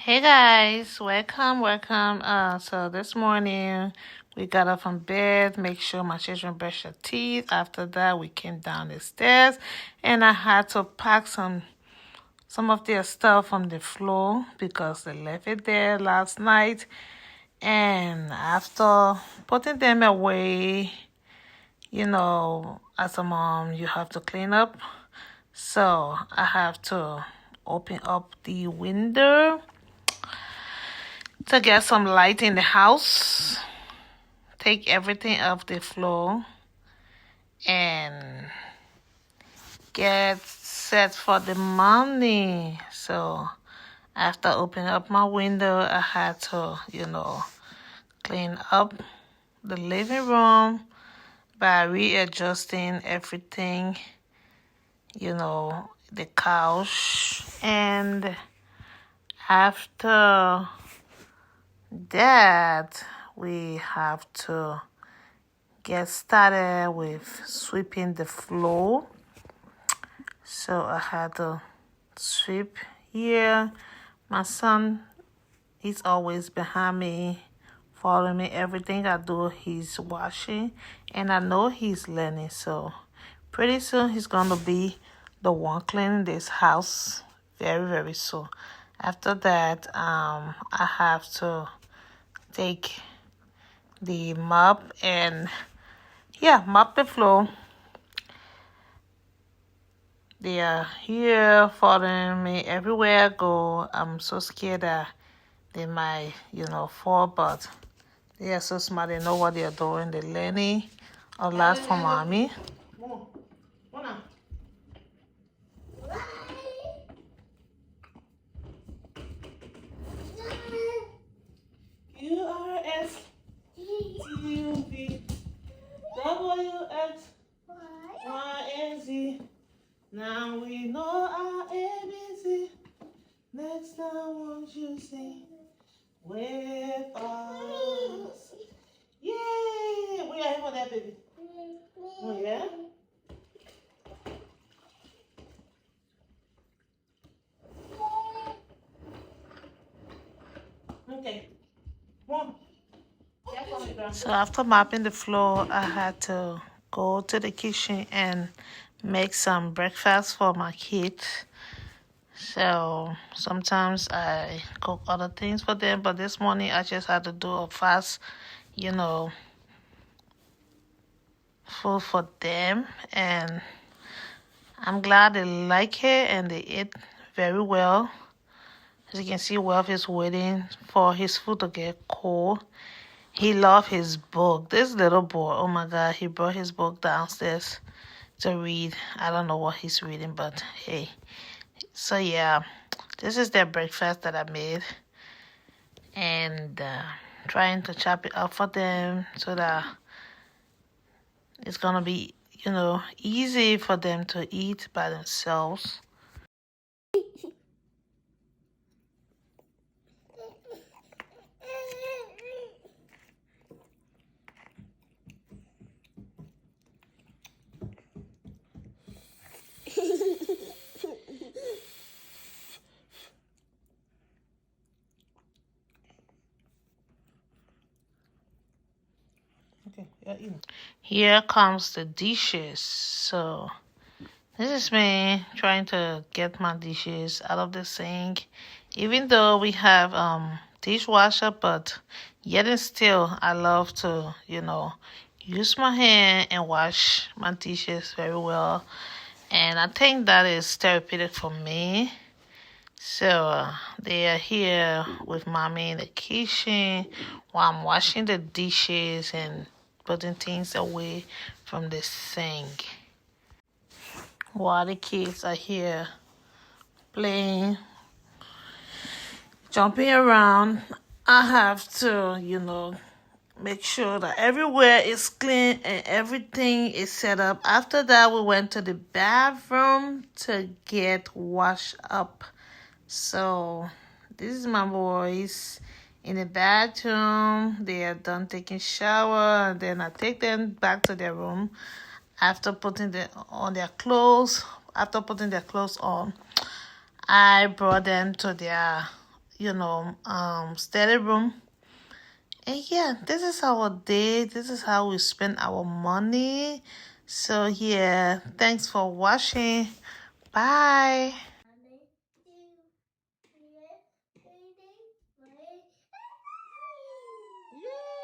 Hey guys, welcome. So this morning we got up from bed, make sure my children brush their teeth. After that, we came down the stairs, and I had to pack some of their stuff on the floor because they left it there last night. And after putting them away, as a mom, you have to clean up. So I have to open up the window to get some light in the house, take everything off the floor, and get set for the morning. So after opening up my window, I had to, clean up the living room by readjusting everything, the couch. And after that, we have to get started with sweeping the floor. So I had to sweep here. My son, he's always behind me, following me. Everything I do, he's watching, and I know he's learning. So pretty soon he's gonna be the one cleaning this house very, very soon. After that, I have to take the mop and mop the floor. They are here following me everywhere I go. I'm so scared that they might, fall, but they are so smart. They know what they are doing. They're learning a lot from mommy. URSTUVWXYZ. Now we know our ABC. Next time, won't you sing with us? Yay! We are here for that, baby. Oh, yeah? Okay. Come on. So after mopping the floor, I had to go to the kitchen and make some breakfast for my kids. So sometimes I cook other things for them, but this morning I just had to do a fast, food for them. And I'm glad they like it and they eat very well. As you can see, Wealth is waiting for his food to get cold. He loves his book. This little boy, oh my God, he brought his book downstairs to read. I don't know what he's reading, but hey. So yeah, this is their breakfast that I made. And trying to chop it up for them so that it's going to be, easy for them to eat by themselves. Here comes the dishes. So this is me trying to get my dishes out of the sink. Even though we have dishwasher, but yet and still I love to, use my hand and wash my dishes very well. And I think that is therapeutic for me. So they are here with mommy in the kitchen while I'm washing the dishes and putting things away from the sink. While the kids are here playing, jumping around, I have to, make sure that everywhere is clean and everything is set up. After that, we went to the bathroom to get washed up. So this is my boys in the bathroom. They are done taking shower, and then I take them back to their room after putting their clothes on. I brought them to their study room. And yeah, this is our day. This is how we spend our money. So yeah, thanks for watching. Bye. Yay!